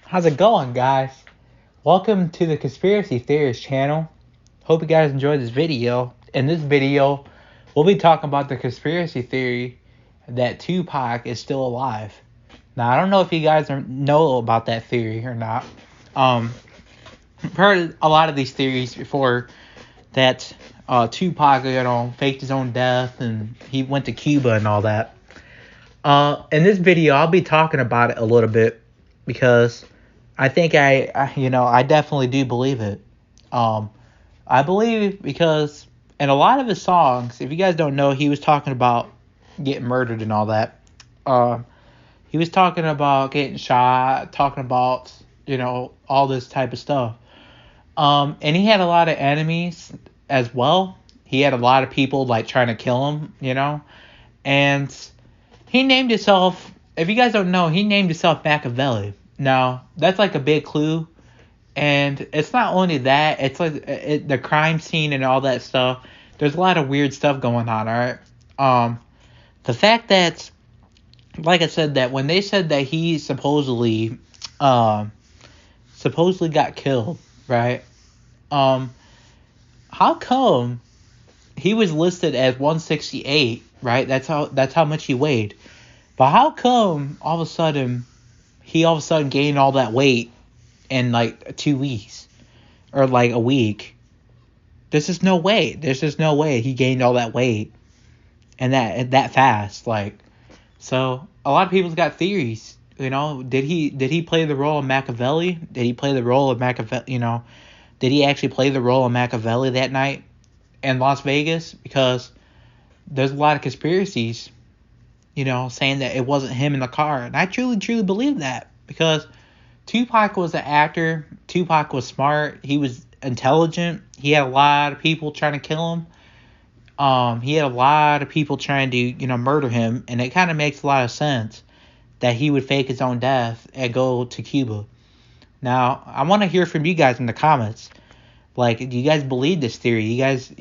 How's it going, guys? Welcome to the Conspiracy Theorist channel. Hope you guys enjoyed this video. In this video, we'll be talking about the conspiracy theory that Tupac is still alive. Now, I don't know if you guys know about that theory or not. I've heard a lot of these theories before that Tupac, faked his own death and he went to Cuba and all that. In this video, I'll be talking about it a little bit because I think I definitely do believe it. I believe because in a lot of his songs, if you guys don't know, he was talking about getting murdered and all that. He was talking about getting shot, talking about, all this type of stuff. And he had a lot of enemies as well. He had a lot of people like trying to kill him, and he named himself, if you guys don't know, he named himself Machiavelli. Now, that's like a big clue. And it's not only that, it's like the crime scene and all that stuff. There's a lot of weird stuff going on, alright? The fact that, like I said, that when they said that he supposedly got killed, right? How come he was listed as 168, right? That's how much he weighed. But how come all of a sudden he gained all that weight in like 2 weeks or like a week? There's just no way. He gained all that weight and that fast. So a lot of people's got theories. Did he play the role of Machiavelli? Did he play the role of Machiavelli? Did he actually play the role of Machiavelli that night in Las Vegas? Because there's a lot of conspiracies, saying that it wasn't him in the car. And I truly believe that because Tupac was an actor. Tupac was smart. He was intelligent. He had a lot of people trying to kill him. He had a lot of people trying to, murder him. And it kind of makes a lot of sense that he would fake his own death and go to Cuba. Now, I want to hear from you guys in the comments. Like, do you guys believe this theory? You guys,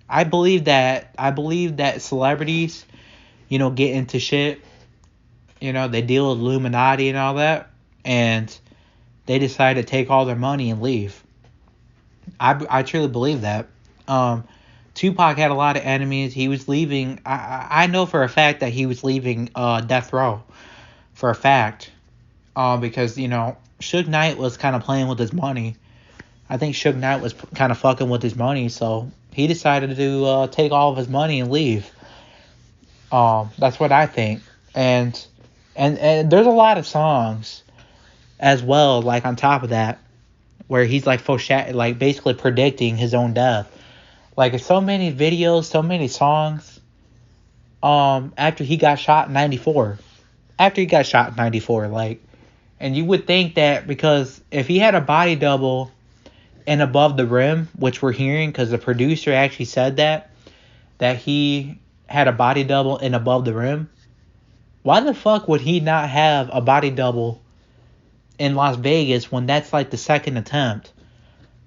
I believe that celebrities, get into shit. They deal with Illuminati and all that. And they decide to take all their money and leave. I truly believe that. Tupac had a lot of enemies. He was leaving. I know for a fact that he was leaving death row. For a fact. Because, Suge Knight was kind of playing with his money. I think Suge Knight was kind of fucking with his money. So he decided to take all of his money and leave. That's what I think. And there's a lot of songs as well, like on top of that, where he's like basically predicting his own death. Like so many videos, so many songs. After he got shot in 94. And you would think that because if he had a body double in Above the Rim, which we're hearing because the producer actually said that he had a body double in Above the Rim, why the fuck would he not have a body double in Las Vegas when that's like the second attempt?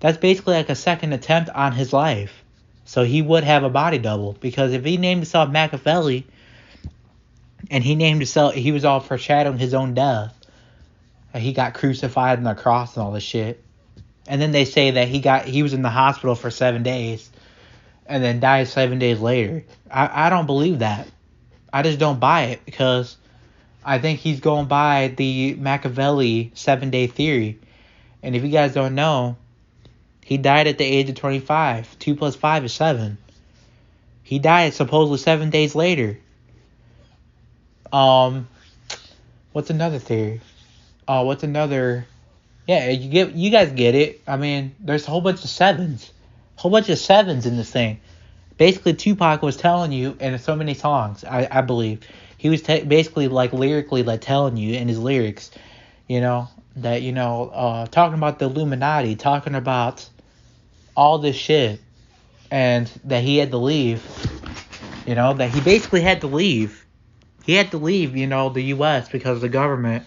That's basically like a second attempt on his life. So he would have a body double. Because if he named himself Machiavelli and he was all foreshadowing his own death. He got crucified on the cross and all this shit. And then they say that he was in the hospital for 7 days and then died 7 days later. I don't believe that. I just don't buy it because I think he's going by the Machiavelli 7-day theory. And if you guys don't know, he died at the age of 25. 2 plus 5 is 7. He died supposedly 7 days later. What's another theory? Yeah, you guys get it. I mean, there's a whole bunch of sevens. In this thing. Basically, Tupac was telling you in so many songs, I believe. He was basically like lyrically like telling you in his lyrics, that, talking about the Illuminati, talking about all this shit, and that he had to leave, that he basically had to leave. He had to leave, the U.S. because the government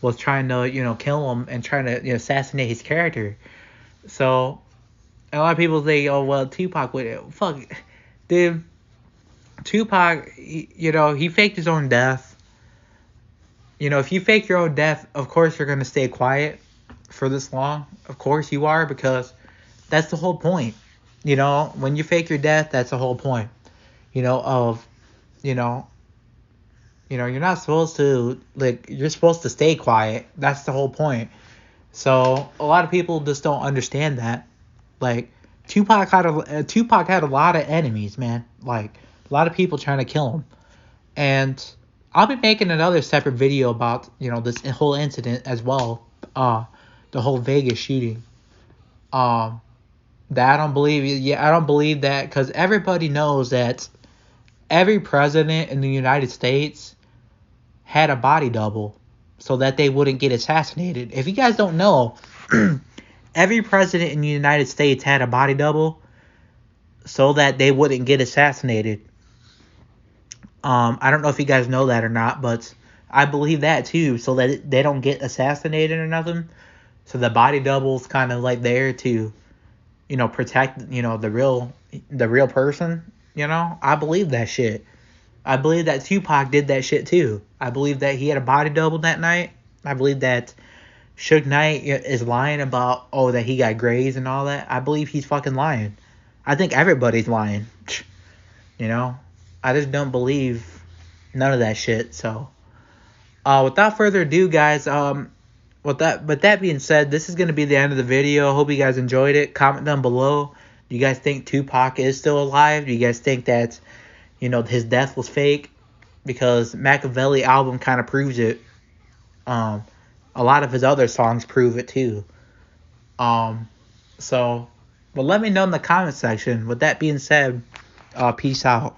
was trying to, kill him and trying to, assassinate his character. So, a lot of people say, oh, well, Tupac would... Fuck. Dude, Tupac, he faked his own death. if you fake your own death, of course you're going to stay quiet for this long. Of course you are, because that's the whole point. When you fake your death, that's the whole point. Of, you know, you're not supposed to, you're supposed to stay quiet. That's the whole point. So a lot of people just don't understand that. Like, Tupac had a lot of enemies, man. Like, a lot of people trying to kill him. And I'll be making another separate video about, this whole incident as well. The whole Vegas shooting. That I don't believe. Yeah, I don't believe that, because everybody knows that every president in the United States had a body double so that they wouldn't get assassinated. If you guys don't know, every president in the United States had a body double so that they wouldn't get assassinated. I don't know if you guys know that or not, but I believe that too, so that they don't get assassinated or nothing. So the body double's kind of like there to, protect, the real person. I believe that shit. I believe that Tupac did that shit too. I believe that he had a body double that night. I believe that Suge Knight is lying about, that he got grazed and all that. I believe he's fucking lying. I think everybody's lying. I just don't believe none of that shit. So, without further ado, guys, with that being said, this is going to be the end of the video. Hope you guys enjoyed it. Comment down below. Do you guys think Tupac is still alive? Do you guys think that, his death was fake? Because Machiavelli album kind of proves it. A lot of his other songs prove it too. But let me know in the comment section. With that being said, peace out.